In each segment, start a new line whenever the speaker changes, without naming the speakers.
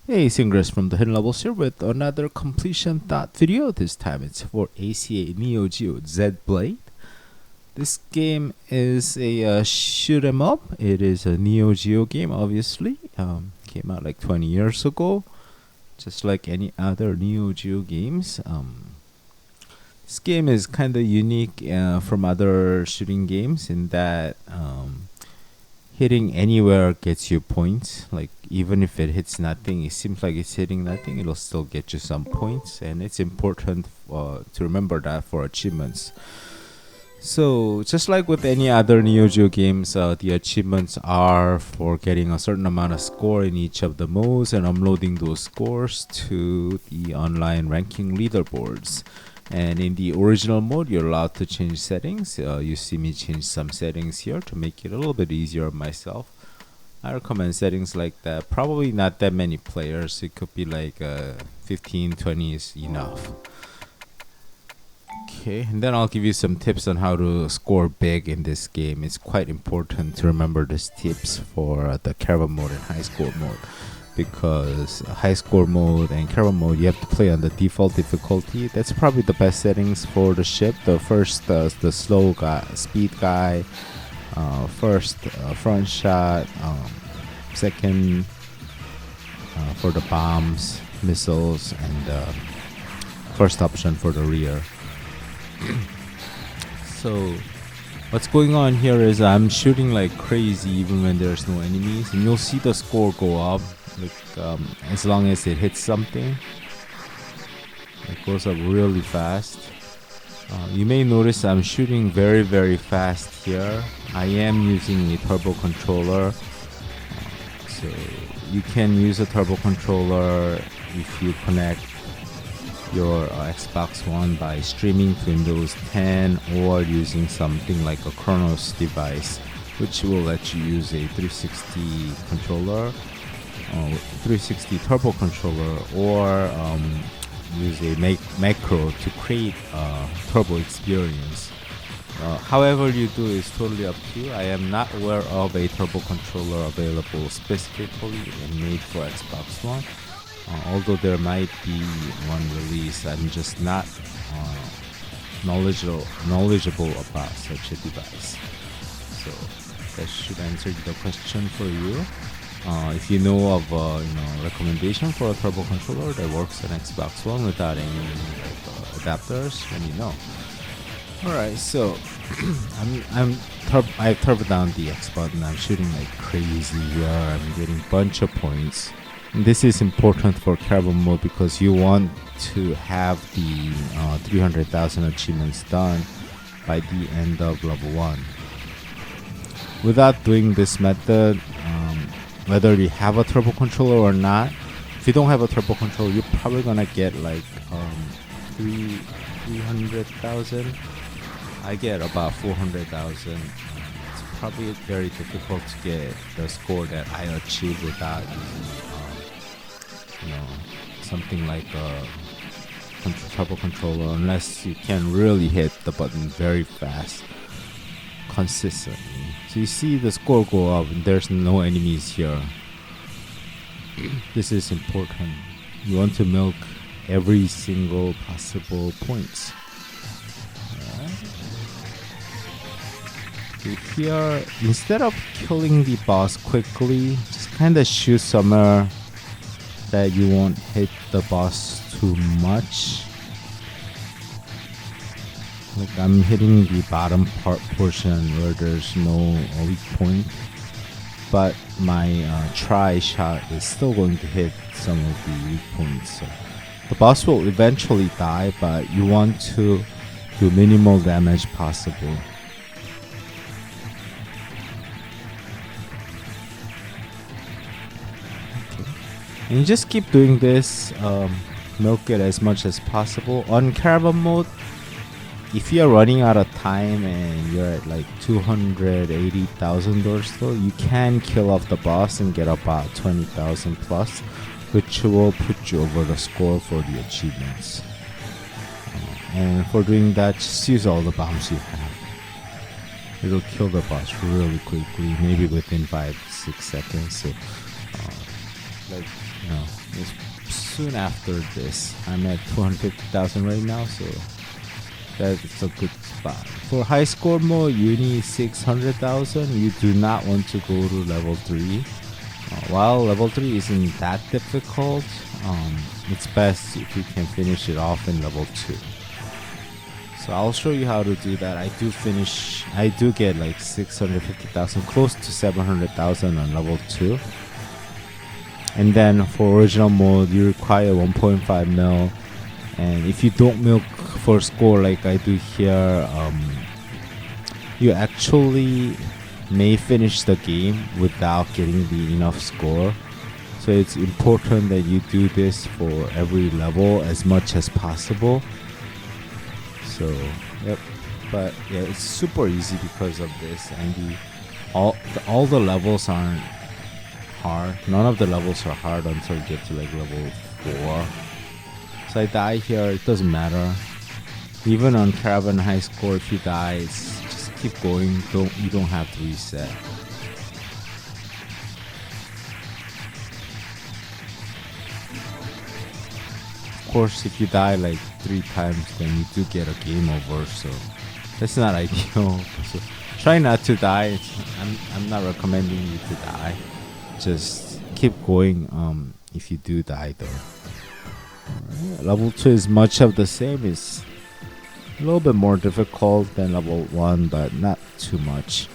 Hey, Sangriaz from the Hidden Levels here with another completion thought video. This time it's for ACA Neo Geo Zed Blade. This game is a shoot 'em up. It is a Neo Geo game, obviously. Came out like 20 years ago, just like any other Neo Geo games. This game is kind of unique from other shooting games in that hitting anywhere gets you points. Like even if it hits nothing, it seems like it's hitting nothing, it'll still get you some points, and it's important to remember that for achievements. So just like with any other Neo Geo games, the achievements are for getting a certain amount of score in each of the modes and uploading those scores to the online ranking leaderboards. And in the original mode, you're allowed to change settings. You see me change some settings here to make it a little bit easier on myself. I recommend settings like that. Probably not that many players. It could be like 15, 20 is enough. Okay, and then I'll give you some tips on how to score big in this game. It's quite important to remember these tips for the caravan mode and high score mode, because high score mode and caravan mode you have to play on the default difficulty. That's probably the best settings for the ship. The first, the slow guy, speed guy. First, front shot. Second, for the bombs, missiles, and first option for the rear. So what's going on here is I'm shooting like crazy even when there's no enemies, and you'll see the score go up like as long as it hits something. It goes up really fast. You may notice I'm shooting very fast here. I am using a turbo controller, so you can use a turbo controller if you connect your Xbox One by streaming to Windows 10 or using something like a Chronos device, which will let you use a 360 controller, 360 turbo controller, or use a macro to create a turbo experience. However you do is totally up to you. I am not aware of a turbo controller available specifically and made for Xbox One. Although there might be one release, I'm just not knowledgeable about such a device. So that should answer the question for you. If you know of recommendation for a turbo controller that works on Xbox One without any adapters, let me know. Alright, so I turbo down the X button. I'm shooting like crazy here. I'm getting bunch of points. And this is important for caravan mode because you want to have the 300,000 achievements done by the end of level 1. Without doing this method, whether you have a turbo controller or not, if you don't have a turbo controller, you're probably gonna get like 300,000. I get about 400,000. It's probably very difficult to get the score that I achieved without using something like a turbo controller, unless you can really hit the button very fast consistently. So you see the score go up and there's no enemies here. This is important. You want to milk every single possible points. Here, instead of killing the boss quickly, just kind of shoot somewhere that you won't hit the boss too much. Like I'm hitting the bottom portion where there's no weak point, but my try shot is still going to hit some of the weak points. So the boss will eventually die, but you want to do minimal damage possible. And you just keep doing this, milk it as much as possible. On caravan mode, if you're running out of time and you're at like 280,000 or so, you can kill off the boss and get about 20,000 plus, which will put you over the score for the achievements. And for doing that, just use all the bombs you have. It'll kill the boss really quickly, maybe within 5-6 seconds. So, is soon after this. I'm at 250,000 right now, so that's a good spot. For high score mode, you need 600,000. You do not want to go to level 3. While level 3 isn't that difficult, it's best if you can finish it off in level 2. So I'll show you how to do that. I do get like 650,000, close to 700,000 on level 2. And then for original mode, you require 1.5 mil. And if you don't milk for score like I do here, you actually may finish the game without getting the enough score. So it's important that you do this for every level as much as possible. So yep, but yeah, it's super easy because of this, and all the levels aren't hard. None of the levels are hard until you get to like level 4. So I die here, it doesn't matter. Even on Caravan high score, if you die, just keep going. You don't have to reset. Of course, if you die like 3 times, then you do get a game over. So that's not ideal. So try not to die. I'm not recommending you to die. Just keep going. If you do die though. Right. Level 2 is much of the same. It's a little bit more difficult than level 1, but not too much.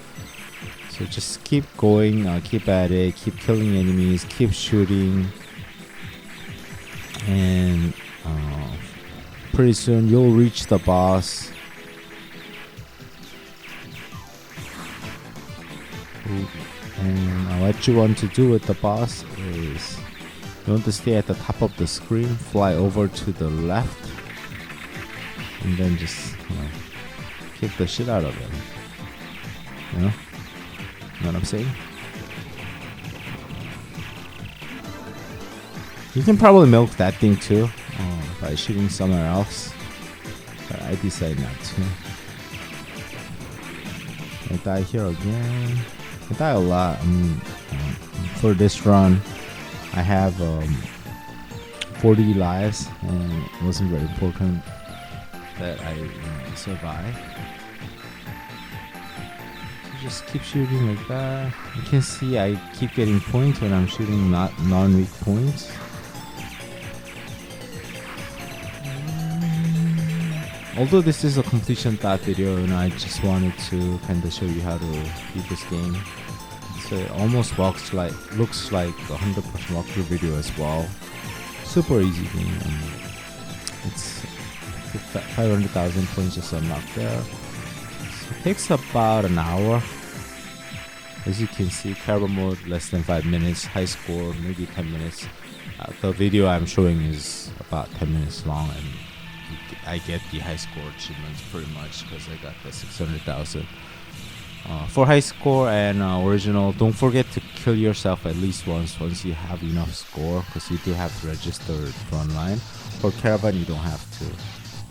So just keep going, keep at it, keep killing enemies, keep shooting, and pretty soon you'll reach the boss. And what you want to do with the boss is you want to stay at the top of the screen, fly over to the left, and then just kick the shit out of him. You know what I'm saying? You can probably milk that thing too by shooting somewhere else, but I decide not to. I die here again. I die a lot. For this run, I have 40 lives, and it wasn't very important that I survive. So just keep shooting like that. You can see I keep getting points when I'm shooting non-weak points. Although this is a completion thought video, and I just wanted to kind of show you how to beat this game. So it almost looks like 100% walkthrough video as well. Super easy game. It's 500,000 points just unlocked there. So it takes about an hour. As you can see, caravan mode less than 5 minutes, high score maybe 10 minutes. The video I'm showing is about 10 minutes long, and I get the high score achievements pretty much because I got the 600,000. For high score and original, don't forget to kill yourself at least once you have enough score, because you do have to register front line. For caravan, you don't have to.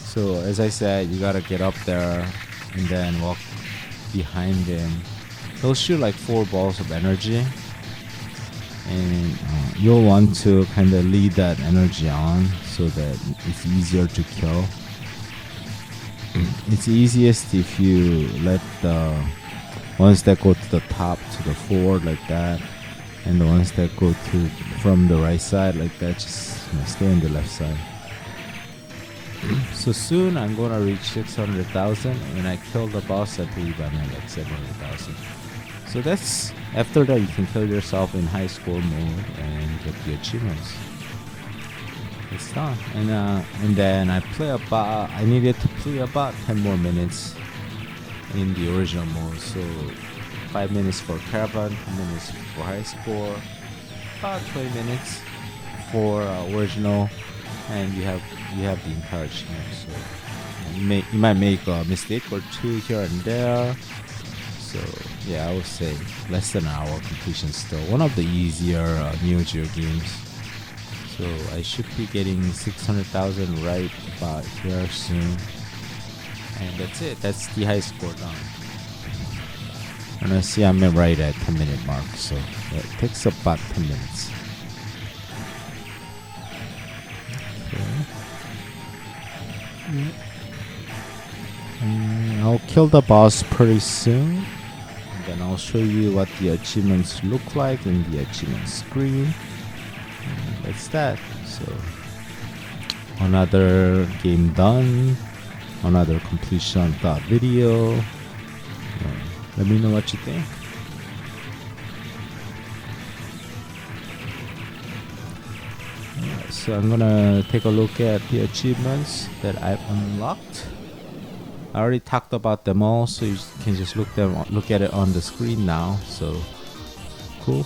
So as I said, you gotta get up there and then walk behind him. He'll shoot like 4 balls of energy, and you'll want to kind of lead that energy on so that it's easier to kill. It's easiest if you let the ones that go to the top to the forward like that, and the ones that go to from the right side like that, just stay on the left side. So soon I'm gonna reach 600,000. When I kill the boss, I believe I'm at like 700,000. So that's, after that you can kill yourself in high score mode and get the achievements. It's done. And then I needed to play about 10 more minutes in the original mode. So 5 minutes for caravan, 10 minutes for high score, about 20 minutes for original, and you have the entire achievement. So you might make a mistake or 2 here and there. So yeah, I would say less than an hour completion still. One of the easier Neo Geo games. So I should be getting 600,000 right about here soon. And that's it. That's the high score done. And I see I'm right at 10-minute mark. So it takes about 10 minutes. I'll kill the boss pretty soon. And then I'll show you what the achievements look like in the achievement screen. And that's that. So another game done. Another completion thought video. Let me know what you think. So I'm gonna take a look at the achievements that I've unlocked. I already talked about them all, so you can just look at it on the screen now. So cool.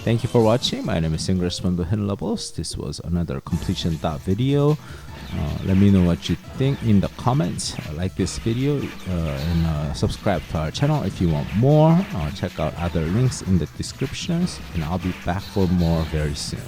Thank you for watching. My name is Sangriaz from the Hidden Levels. This was another completion thought video. Let me know what you think in the comments. Like this video and subscribe to our channel if you want more. Check out other links in the descriptions, and I'll be back for more very soon.